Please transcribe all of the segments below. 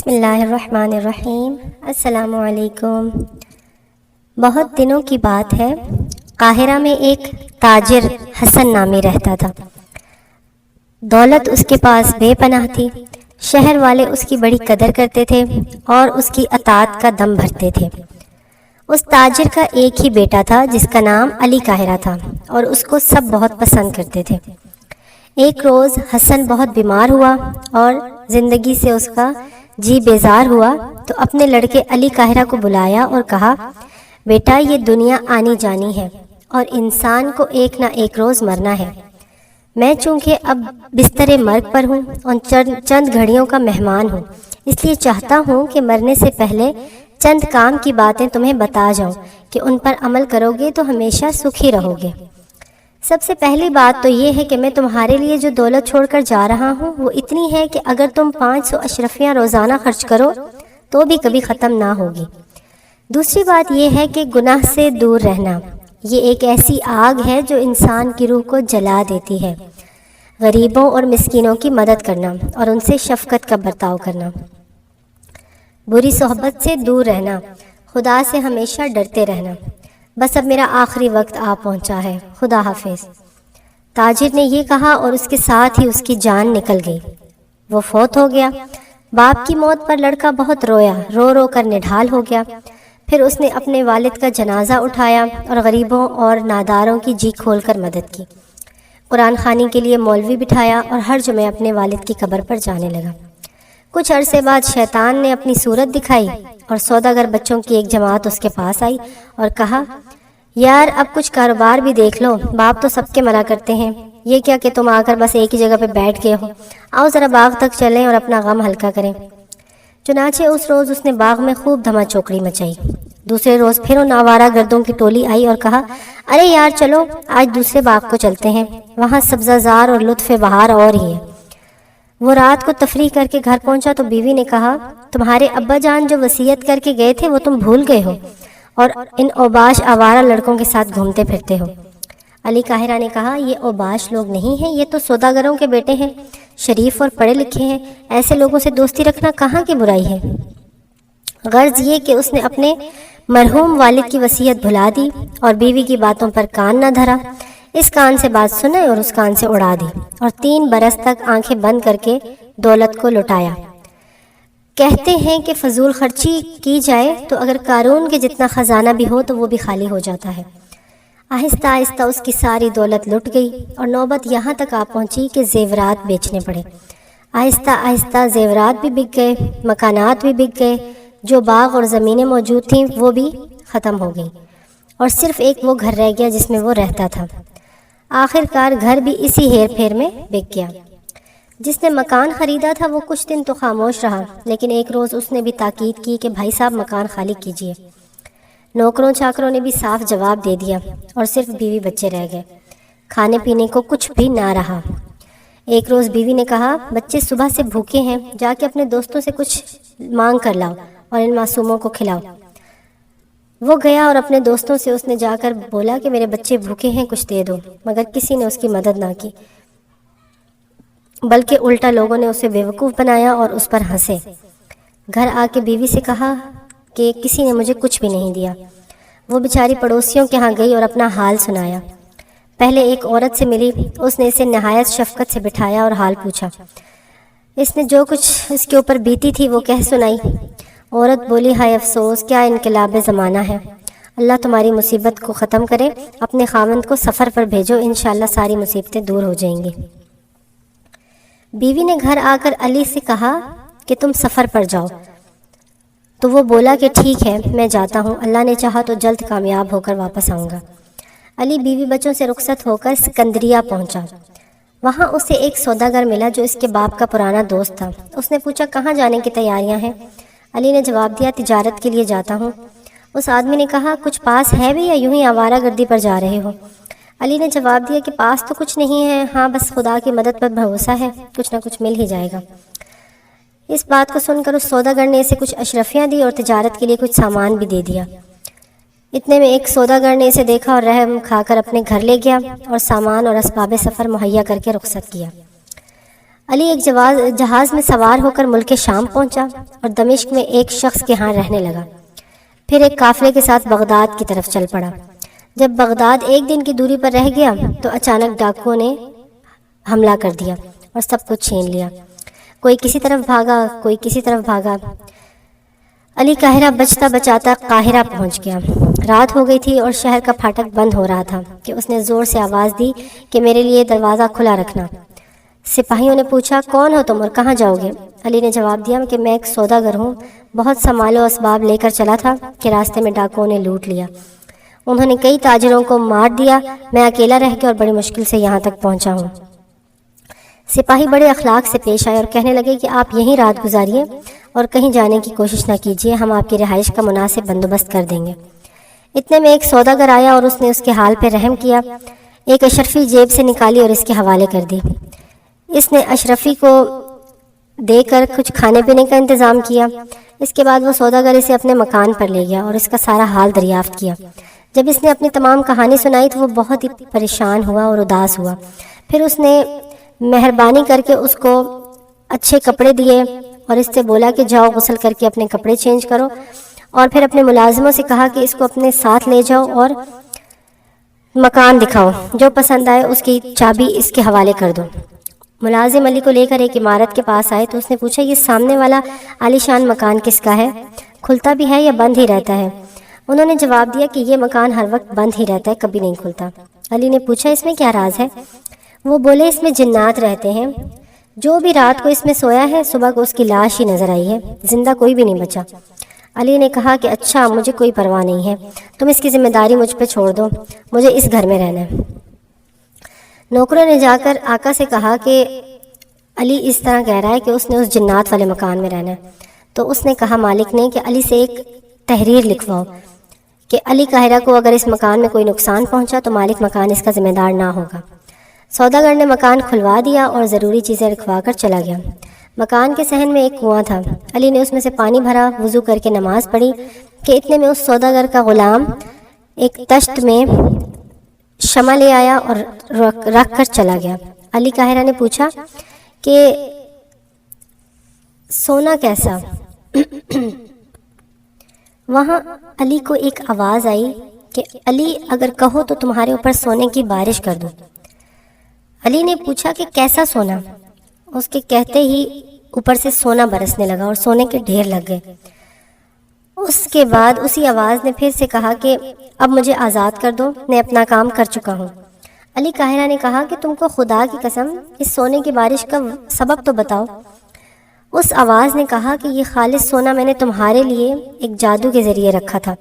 بسم اللہ الرحمن الرحیم۔ السلام علیکم۔ بہت دنوں کی بات ہے، قاہرہ میں ایک تاجر حسن نامی رہتا تھا۔ دولت اس کے پاس بے پناہ تھی، شہر والے اس کی بڑی قدر کرتے تھے اور اس کی اطاعت کا دم بھرتے تھے۔ اس تاجر کا ایک ہی بیٹا تھا جس کا نام علی قاہرہ تھا اور اس کو سب بہت پسند کرتے تھے۔ ایک روز حسن بہت بیمار ہوا اور زندگی سے اس کا جی بیزار ہوا تو اپنے لڑکے علی قاہرہ کو بلایا اور کہا، بیٹا یہ دنیا آنی جانی ہے اور انسان کو ایک نہ ایک روز مرنا ہے۔ میں چونکہ اب بستر مرگ پر ہوں اور چند گھڑیوں کا مہمان ہوں، اس لیے چاہتا ہوں کہ مرنے سے پہلے چند کام کی باتیں تمہیں بتا جاؤں کہ ان پر عمل کرو گے تو ہمیشہ سکھی رہو گے۔ سب سے پہلی بات تو یہ ہے کہ میں تمہارے لیے جو دولت چھوڑ کر جا رہا ہوں وہ اتنی ہے کہ اگر تم 500 اشرفیاں روزانہ خرچ کرو تو بھی کبھی ختم نہ ہوگی۔ دوسری بات یہ ہے کہ گناہ سے دور رہنا، یہ ایک ایسی آگ ہے جو انسان کی روح کو جلا دیتی ہے۔ غریبوں اور مسکینوں کی مدد کرنا اور ان سے شفقت کا برتاؤ کرنا، بری صحبت سے دور رہنا، خدا سے ہمیشہ ڈرتے رہنا۔ بس اب میرا آخری وقت آ پہنچا ہے، خدا حافظ۔ تاجر نے یہ کہا اور اس کے ساتھ ہی اس کی جان نکل گئی، وہ فوت ہو گیا۔ باپ کی موت پر لڑکا بہت رویا، رو رو کر نڈھال ہو گیا۔ پھر اس نے اپنے والد کا جنازہ اٹھایا اور غریبوں اور ناداروں کی جی کھول کر مدد کی۔ قرآن خوانی کے لیے مولوی بٹھایا اور ہر جمعہ اپنے والد کی قبر پر جانے لگا۔ کچھ عرصے بعد شیطان نے اپنی صورت دکھائی اور سوداگر بچوں کی ایک جماعت اس کے پاس آئی اور کہا، یار اب کچھ کاروبار بھی دیکھ لو، باپ تو سب کے منع کرتے ہیں، یہ کیا کہ تم آ کر بس ایک ہی جگہ پہ بیٹھ گئے ہو، آؤ ذرا باغ تک چلیں اور اپنا غم ہلکا کریں۔ چنانچہ اس روز اس نے باغ میں خوب دھما چوکڑی مچائی۔ دوسرے روز پھر ان آوارہ گردوں کی ٹولی آئی اور کہا، ارے یار چلو آج دوسرے باغ کو چلتے ہیں، وہاں سبزہ زار اور لطف بہار اور ہی ہے۔ وہ رات کو تفریح کر کے گھر پہنچا تو بیوی نے کہا، تمہارے ابا جان جو وصیت کر کے گئے تھے وہ تم بھول گئے ہو اور ان اوباش آوارہ لڑکوں کے ساتھ گھومتے پھرتے ہو۔ علی قاہرہ نے کہا، یہ اوباش لوگ نہیں ہیں، یہ تو سوداگروں کے بیٹے ہیں، شریف اور پڑھے لکھے ہیں، ایسے لوگوں سے دوستی رکھنا کہاں کی برائی ہے۔ غرض یہ کہ اس نے اپنے مرحوم والد کی وصیت بھلا دی اور بیوی کی باتوں پر کان نہ دھرا، اس کان سے بات سنے اور اس کان سے اڑا دی اور 3 برس تک آنکھیں بند کر کے دولت کو لٹایا۔ کہتے ہیں کہ فضول خرچی کی جائے تو اگر قارون کے جتنا خزانہ بھی ہو تو وہ بھی خالی ہو جاتا ہے۔ آہستہ آہستہ اس کی ساری دولت لٹ گئی اور نوبت یہاں تک آ پہنچی کہ زیورات بیچنے پڑے۔ آہستہ آہستہ زیورات بھی بک گئے، مکانات بھی بک گئے، جو باغ اور زمینیں موجود تھیں وہ بھی ختم ہو گئیں اور صرف ایک وہ گھر رہ گیا جس میں وہ رہتا تھا۔ آخر کار گھر بھی اسی ہیر پھیر میں بک گیا۔ جس نے مکان خریدا تھا وہ کچھ دن تو خاموش رہا، لیکن ایک روز اس نے بھی تاکید کی کہ بھائی صاحب مکان خالی کیجیے۔ نوکروں چاکروں نے بھی صاف جواب دے دیا اور صرف بیوی بچے رہ گئے، کھانے پینے کو کچھ بھی نہ رہا۔ ایک روز بیوی نے کہا، بچے صبح سے بھوکے ہیں، جا کے اپنے دوستوں سے کچھ مانگ کر لاؤ اور ان معصوموں کو کھلاؤ۔ وہ گیا اور اپنے دوستوں سے اس نے جا کر بولا کہ میرے بچے بھوکے ہیں، کچھ دے دو، مگر کسی نے اس کی مدد نہ کی، بلکہ الٹا لوگوں نے اسے بیوقوف بنایا اور اس پر ہنسے۔ گھر آ کے بیوی سے کہا کہ کسی نے مجھے کچھ بھی نہیں دیا۔ وہ بیچاری پڑوسیوں کے ہاں گئی اور اپنا حال سنایا۔ پہلے ایک عورت سے ملی، اس نے اسے نہایت شفقت سے بٹھایا اور حال پوچھا۔ اس نے جو کچھ اس کے اوپر بیتی تھی وہ کہہ سنائی۔ عورت بولی، ہائے افسوس، کیا انقلاب زمانہ ہے، اللہ تمہاری مصیبت کو ختم کرے، اپنے خاوند کو سفر پر بھیجو، انشاءاللہ ساری مصیبتیں دور ہو جائیں گی۔ بیوی نے گھر آ کر علی سے کہا کہ تم سفر پر جاؤ، تو وہ بولا کہ ٹھیک ہے میں جاتا ہوں، اللہ نے چاہا تو جلد کامیاب ہو کر واپس آؤں گا۔ علی بیوی بچوں سے رخصت ہو کر سکندریہ پہنچا۔ وہاں اسے ایک سوداگر ملا جو اس کے باپ کا پرانا دوست تھا۔ اس نے پوچھا، کہاں جانے کی تیاریاں ہیں؟ علی نے جواب دیا، تجارت کے لیے جاتا ہوں۔ اس آدمی نے کہا، کچھ پاس ہے بھی یا یوں ہی آوارہ گردی پر جا رہے ہو؟ علی نے جواب دیا کہ پاس تو کچھ نہیں ہے، ہاں بس خدا کی مدد پر بھروسہ ہے، کچھ نہ کچھ مل ہی جائے گا۔ اس بات کو سن کر اس سوداگر نے اسے کچھ اشرفیاں دی اور تجارت کے لیے کچھ سامان بھی دے دیا۔ اتنے میں ایک سوداگر نے اسے دیکھا اور رحم کھا کر اپنے گھر لے گیا اور سامان اور اسباب سفر مہیا کر کے رخصت کیا۔ علی ایک جہاز میں سوار ہو کر ملک شام پہنچا اور دمشق میں ایک شخص کے ہاں رہنے لگا، پھر ایک قافلے کے ساتھ بغداد کی طرف چل پڑا۔ جب بغداد ایک دن کی دوری پر رہ گیا تو اچانک ڈاکوؤں نے حملہ کر دیا اور سب کچھ چھین لیا۔ کوئی کسی طرف بھاگا، کوئی کسی طرف بھاگا۔ علی قاہرہ بچتا بچاتا قاہرہ پہنچ گیا۔ رات ہو گئی تھی اور شہر کا پھاٹک بند ہو رہا تھا کہ اس نے زور سے آواز دی کہ میرے لیے دروازہ کھلا رکھنا۔ سپاہیوں نے پوچھا، کون ہو تم اور کہاں جاؤ گے؟ علی نے جواب دیا کہ میں ایک سوداگر ہوں، بہت سا مال و اسباب لے کر چلا تھا کہ راستے میں ڈاکوؤں نے لوٹ لیا۔ انہوں نے کئی تاجروں کو مار دیا، میں اکیلا رہ گیا اور بڑی مشکل سے یہاں تک پہنچا ہوں۔ سپاہی بڑے اخلاق سے پیش آئے اور کہنے لگے کہ آپ یہیں رات گزاریے اور کہیں جانے کی کوشش نہ کیجیے، ہم آپ کی رہائش کا مناسب بندوبست کر دیں گے۔ اتنے میں ایک سوداگر آیا اور اس نے اس کے حال پہ رحم کیا، ایک اشرفی جیب سے نکالی اور اس کے حوالے کر دی۔ اس نے اشرفی کو دے کر کچھ کھانے پینے کا انتظام کیا۔ اس کے بعد وہ سوداگر اسے اپنے مکان پر لے گیا اور اس کا سارا حال دریافت کیا۔ جب اس نے اپنی تمام کہانی سنائی تو وہ بہت ہی پریشان ہوا اور اداس ہوا۔ پھر اس نے مہربانی کر کے اس کو اچھے کپڑے دیے اور اس سے بولا کہ جاؤ غسل کر کے اپنے کپڑے چینج کرو، اور پھر اپنے ملازموں سے کہا کہ اس کو اپنے ساتھ لے جاؤ اور مکان دکھاؤ، جو پسند آئے اس کی چابی اس کے حوالے کر دو۔ ملازم علی کو لے کر ایک عمارت کے پاس آئے تو اس نے پوچھا، یہ سامنے والا عالی شان مکان کس کا ہے؟ کھلتا بھی ہے یا بند ہی رہتا ہے؟ انہوں نے جواب دیا کہ یہ مکان ہر وقت بند ہی رہتا ہے، کبھی نہیں کھلتا۔ علی نے پوچھا، اس میں کیا راز ہے؟ وہ بولے، اس میں جنات رہتے ہیں، جو بھی رات کو اس میں سویا ہے صبح کو اس کی لاش ہی نظر آئی ہے، زندہ کوئی بھی نہیں بچا۔ علی نے کہا کہ اچھا، مجھے کوئی پرواہ نہیں ہے، تم اس کی ذمہ داری مجھ پہ چھوڑ دو، مجھے اس گھر میں رہنا ہے۔ نوکروں نے جا کر آقا سے کہا کہ علی اس طرح کہہ رہا ہے کہ اس نے اس جنات والے مکان میں رہنا ہے۔ تو اس نے کہا مالک نے کہ علی سے ایک تحریر لکھواؤ کہ علی قاہرہ کو اگر اس مکان میں کوئی نقصان پہنچا تو مالک مکان اس کا ذمہ دار نہ ہوگا۔ سوداگر نے مکان کھلوا دیا اور ضروری چیزیں رکھوا کر چلا گیا۔ مکان کے صحن میں ایک کنواں تھا۔ علی نے اس میں سے پانی بھرا، وضو کر کے نماز پڑھی کہ اتنے میں اس سوداگر کا غلام ایک تشت میں شمع لے آیا اور رکھ کر چلا گیا۔ علی قاہرہ نے پوچھا کہ سونا کیسا؟ وہاں علی کو ایک آواز آئی کہ علی اگر کہو تو تمہارے اوپر سونے کی بارش کر دوں۔ علی نے پوچھا کہ کیسا سونا؟ اس کے کہتے ہی اوپر سے سونا برسنے لگا اور سونے کے ڈھیر لگ گئے۔ اس کے بعد اسی آواز نے پھر سے کہا کہ اب مجھے آزاد کر دو، میں اپنا کام کر چکا ہوں۔ علی قاہرہ نے کہا کہ تم کو خدا کی قسم اس سونے کی بارش کا سبب تو بتاؤ۔ اس آواز نے کہا کہ یہ خالص سونا میں نے تمہارے لیے ایک جادو کے ذریعے رکھا تھا۔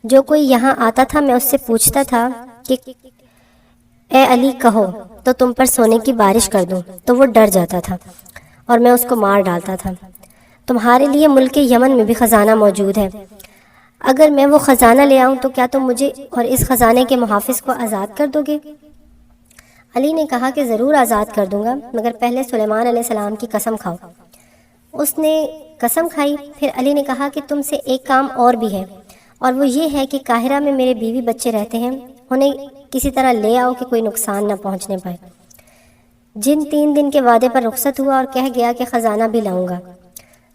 جو کوئی یہاں آتا تھا میں اس سے پوچھتا تھا کہ اے علی کہو تو تم پر سونے کی بارش کر دوں، تو وہ ڈر جاتا تھا اور میں اس کو مار ڈالتا تھا۔ تمہارے لیے ملک یمن میں بھی خزانہ موجود ہے، اگر میں وہ خزانہ لے آؤں تو کیا تم مجھے اور اس خزانے کے محافظ کو آزاد کر دو گے؟ علی نے کہا کہ ضرور آزاد کر دوں گا، مگر پہلے سلیمان علیہ السلام کی قسم کھاؤ۔ اس نے قسم کھائی۔ پھر علی نے کہا کہ تم سے ایک کام اور بھی ہے، اور وہ یہ ہے کہ قاہرہ میں میرے بیوی بچے رہتے ہیں، انہیں کسی طرح لے آؤ کہ کوئی نقصان نہ پہنچنے پائے۔ جن 3 دن کے وعدے پر رخصت ہوا اور کہہ گیا کہ خزانہ بھی لاؤں گا۔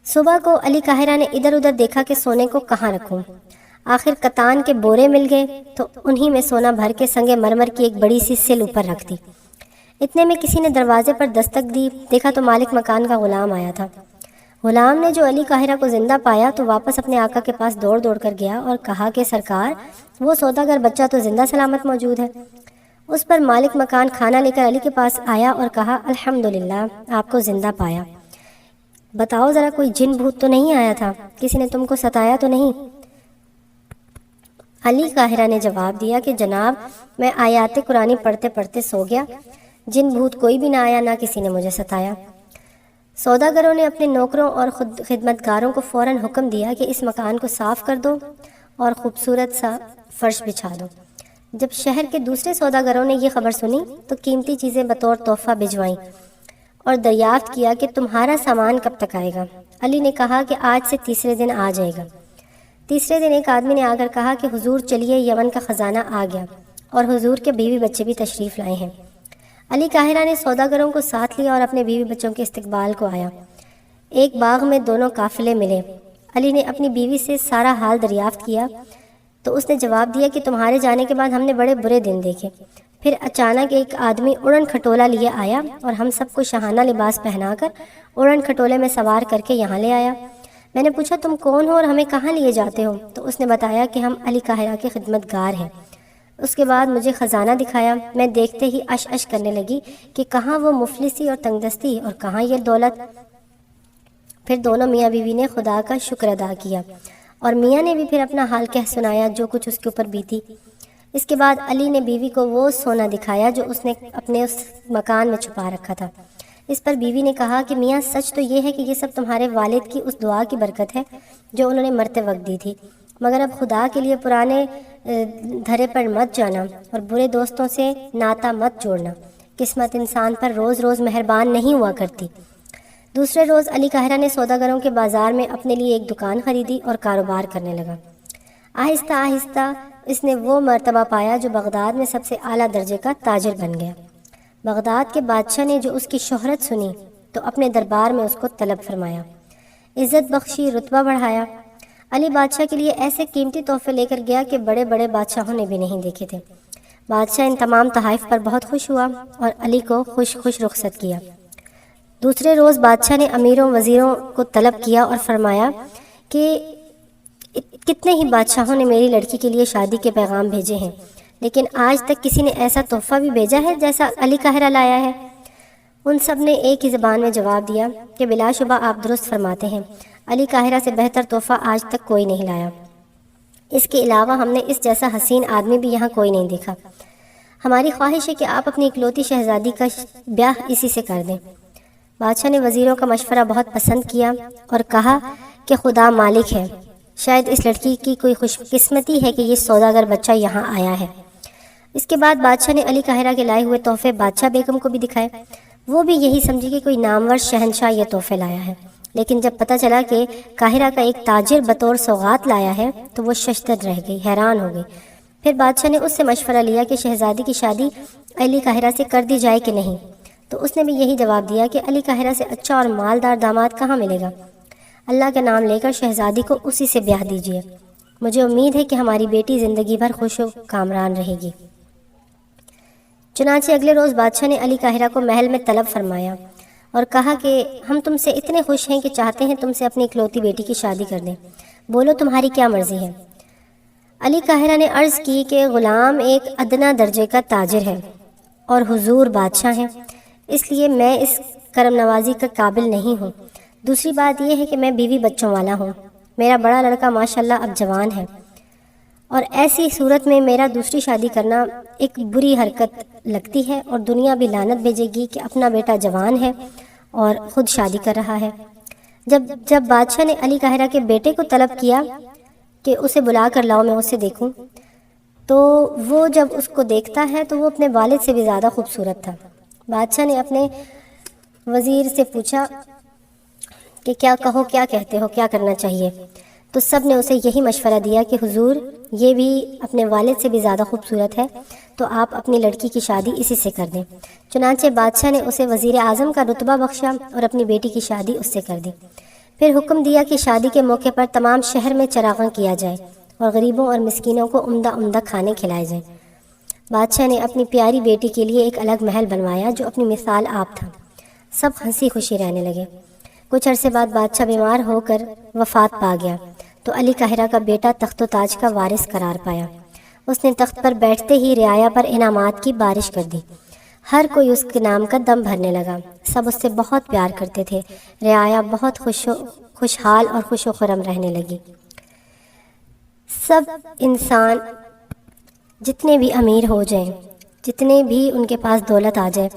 صبح کو علی قاہرہ نے ادھر ادھر دیکھا کہ سونے کو کہاں رکھوں۔ آخر کتان کے بورے مل گئے تو انہی میں سونا بھر کے سنگ مرمر کی ایک بڑی سی سل اوپر رکھ دی۔ اتنے میں کسی نے دروازے پر دستک دی، دیکھا تو مالک مکان کا غلام آیا تھا۔ غلام نے جو علی قاہرہ کو زندہ پایا تو واپس اپنے آقا کے پاس دوڑ دوڑ کر گیا اور کہا کہ سرکار، وہ سوداگر بچہ تو زندہ سلامت موجود ہے۔ اس پر مالک مکان کھانا لے کر علی کے پاس آیا اور کہا الحمدللہ، آپ کو زندہ پایا، بتاؤ ذرا کوئی جن بھوت تو نہیں آیا تھا، کسی نے تم کو ستایا تو نہیں؟ علی قاہرہ نے جواب دیا کہ جناب، میں آیات قرآنی پڑھتے پڑھتے سو گیا، جن بھوت کوئی بھی نہ آیا، نہ کسی نے مجھے ستایا۔ سوداگروں نے اپنے نوکروں اور خدمتگاروں کو فوراً حکم دیا کہ اس مکان کو صاف کر دو اور خوبصورت سا فرش بچھا دو۔ جب شہر کے دوسرے سوداگروں نے یہ خبر سنی تو قیمتی چیزیں بطور تحفہ بھجوائیں اور دریافت کیا کہ تمہارا سامان کب تک آئے گا؟ علی نے کہا کہ آج سے تیسرے دن آ جائے گا۔ تیسرے دن ایک آدمی نے آ کر کہا کہ حضور چلیے، یمن کا خزانہ آ گیا اور حضور کے بیوی بچے بھی تشریف لائے ہیں۔ علی قاہرہ نے سوداگروں کو ساتھ لیا اور اپنے بیوی بچوں کے استقبال کو آیا۔ ایک باغ میں دونوں قافلے ملے۔ علی نے اپنی بیوی سے سارا حال دریافت کیا تو اس نے جواب دیا کہ تمہارے جانے کے بعد ہم نے بڑے برے دن دیکھے۔ پھر اچانک ایک آدمی اڑن کھٹولا لیے آیا اور ہم سب کو شاہانہ لباس پہنا کر اڑن کھٹولے میں سوار کر کے یہاں لے آیا۔ میں نے پوچھا تم کون ہو اور ہمیں کہاں لیے جاتے ہو؟ تو اس نے بتایا کہ ہم علی قاہرہ کے خدمت گار ہیں۔ اس کے بعد مجھے خزانہ دکھایا۔ میں دیکھتے ہی اش کرنے لگی کہ کہاں وہ مفلسی اور تنگ دستی اور کہاں یہ دولت۔ پھر دونوں میاں بیوی نے خدا کا شکر ادا کیا اور میاں نے بھی پھر اپنا حال کہہ سنایا جو کچھ اس کے اوپر بیتی۔ اس کے بعد علی نے بیوی کو وہ سونا دکھایا جو اس نے اپنے اس مکان میں چھپا رکھا تھا۔ اس پر بیوی نے کہا کہ میاں سچ تو یہ ہے کہ یہ سب تمہارے والد کی اس دعا کی برکت ہے جو انہوں نے مرتے وقت دی تھی، مگر اب خدا کے لیے پرانے دھرے پر مت جانا اور برے دوستوں سے ناتا مت جوڑنا۔ قسمت انسان پر روز روز مہربان نہیں ہوا کرتی۔ دوسرے روز علی قاہرہ نے سوداگروں کے بازار میں اپنے لیے ایک دکان خریدی اور کاروبار کرنے لگا۔ آہستہ آہستہ اس نے وہ مرتبہ پایا جو بغداد میں سب سے اعلیٰ درجے کا تاجر بن گیا۔ بغداد کے بادشاہ نے جو اس کی شہرت سنی تو اپنے دربار میں اس کو طلب فرمایا، عزت بخشی، رتبہ بڑھایا۔ علی بادشاہ کے لیے ایسے قیمتی تحفے لے کر گیا کہ بڑے بڑے بادشاہوں نے بھی نہیں دیکھے تھے۔ بادشاہ ان تمام تحائف پر بہت خوش ہوا اور علی کو خوش رخصت کیا۔ دوسرے روز بادشاہ نے امیروں وزیروں کو طلب کیا اور فرمایا کہ کتنے ہی بادشاہوں نے میری لڑکی کے لیے شادی کے پیغام بھیجے ہیں، لیکن آج تک کسی نے ایسا تحفہ بھی بھیجا ہے جیسا علی قاہرہ لایا ہے؟ ان سب نے ایک ہی زبان میں جواب دیا کہ بلا شبہ آپ درست فرماتے ہیں، علی قاہرہ سے بہتر تحفہ آج تک کوئی نہیں لایا۔ اس کے علاوہ ہم نے اس جیسا حسین آدمی بھی یہاں کوئی نہیں دیکھا۔ ہماری خواہش ہے کہ آپ اپنی اکلوتی شہزادی کا بیاہ اسی سے کر دیں۔ بادشاہ نے وزیروں کا مشورہ بہت پسند کیا اور کہا کہ خدا مالک ہے، شاید اس لڑکی کی کوئی خوش قسمتی ہے کہ یہ سوداگر بچہ یہاں آیا ہے۔ اس کے بعد بادشاہ نے علی قاہرہ کے لائے ہوئے تحفے بادشاہ بیگم کو بھی دکھائے۔ وہ بھی یہی سمجھی کہ کوئی نامور شہنشاہ یہ تحفے لایا ہے، لیکن جب پتہ چلا کہ قاہرہ کا ایک تاجر بطور سوغات لایا ہے تو وہ ششدر رہ گئی، حیران ہو گئی۔ پھر بادشاہ نے اس سے مشورہ لیا کہ شہزادی کی شادی علی قاہرہ سے کر دی جائے کہ نہیں، تو اس نے بھی یہی جواب دیا کہ علی قاہرہ سے اچھا اور مالدار داماد کہاں ملے گا؟ اللہ کا نام لے کر شہزادی کو اسی سے بیاہ دیجیے۔ مجھے امید ہے کہ ہماری بیٹی زندگی بھر خوش و کامران رہے گی۔ چنانچہ اگلے روز بادشاہ نے علی قاہرہ کو محل میں طلب فرمایا اور کہا کہ ہم تم سے اتنے خوش ہیں کہ چاہتے ہیں تم سے اپنی اکلوتی بیٹی کی شادی کر دیں، بولو تمہاری کیا مرضی ہے؟ علی قاہرہ نے عرض کی کہ غلام ایک ادنا درجے کا تاجر ہے اور حضور بادشاہ ہیں، اس لیے میں اس کرم نوازی کا قابل نہیں ہوں۔ دوسری بات یہ ہے کہ میں بیوی بچوں والا ہوں، میرا بڑا لڑکا ماشاءاللہ اب جوان ہے، اور ایسی صورت میں میرا دوسری شادی کرنا ایک بری حرکت لگتی ہے اور دنیا بھی لعنت بھیجے گی کہ اپنا بیٹا جوان ہے اور خود شادی کر رہا ہے۔ جب بادشاہ نے علی قاہرہ کے بیٹے کو طلب کیا کہ اسے بلا کر لاؤ میں اسے دیکھوں، تو وہ جب اس کو دیکھتا ہے تو وہ اپنے والد سے بھی زیادہ خوبصورت تھا۔ بادشاہ نے اپنے وزیر سے پوچھا کہ کیا کہو، کیا کہتے ہو، کیا کرنا چاہیے؟ تو سب نے اسے یہی مشورہ دیا کہ حضور یہ بھی اپنے والد سے بھی زیادہ خوبصورت ہے، تو آپ اپنی لڑکی کی شادی اسی سے کر دیں۔ چنانچہ بادشاہ نے اسے وزیر اعظم کا رتبہ بخشا اور اپنی بیٹی کی شادی اس سے کر دی۔ پھر حکم دیا کہ شادی کے موقع پر تمام شہر میں چراغاں کیا جائے اور غریبوں اور مسکینوں کو عمدہ کھانے کھلائے جائیں۔ بادشاہ نے اپنی پیاری بیٹی کے لیے ایک الگ محل بنوایا جو اپنی مثال آپ تھا۔ سب ہنسی خوشی رہنے لگے۔ کچھ عرصے بعد بادشاہ بیمار ہو کر وفات پا گیا تو علی قاہرہ کا بیٹا تخت و تاج کا وارث قرار پایا۔ اس نے تخت پر بیٹھتے ہی رعایا پر انعامات کی بارش کر دی۔ ہر کوئی اس کے نام کا دم بھرنے لگا، سب اس سے بہت پیار کرتے تھے۔ رعایا بہت خوشحال اور خوش و خرم رہنے لگی۔ سب انسان جتنے بھی امیر ہو جائیں، جتنے بھی ان کے پاس دولت آ جائے،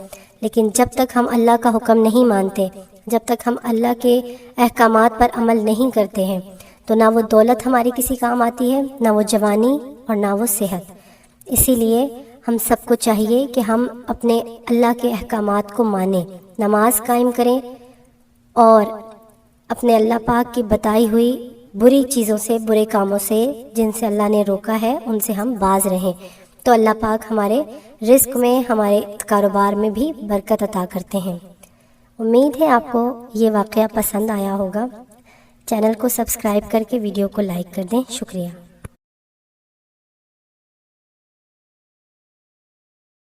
لیکن جب تک ہم اللہ کا حکم نہیں مانتے، جب تک ہم اللہ کے احکامات پر عمل نہیں کرتے ہیں، تو نہ وہ دولت ہماری کسی کام آتی ہے، نہ وہ جوانی اور نہ وہ صحت۔ اسی لیے ہم سب کو چاہیے کہ ہم اپنے اللہ کے احکامات کو مانیں، نماز قائم کریں اور اپنے اللہ پاک کی بتائی ہوئی بری چیزوں سے، برے کاموں سے جن سے اللہ نے روکا ہے، ان سے ہم باز رہیں تو اللہ پاک ہمارے رزق میں، ہمارے کاروبار میں بھی برکت عطا کرتے ہیں۔ امید ہے آپ کو یہ واقعہ پسند آیا ہوگا۔ چینل کو سبسکرائب کر کے ویڈیو کو لائک کر دیں۔ شکریہ۔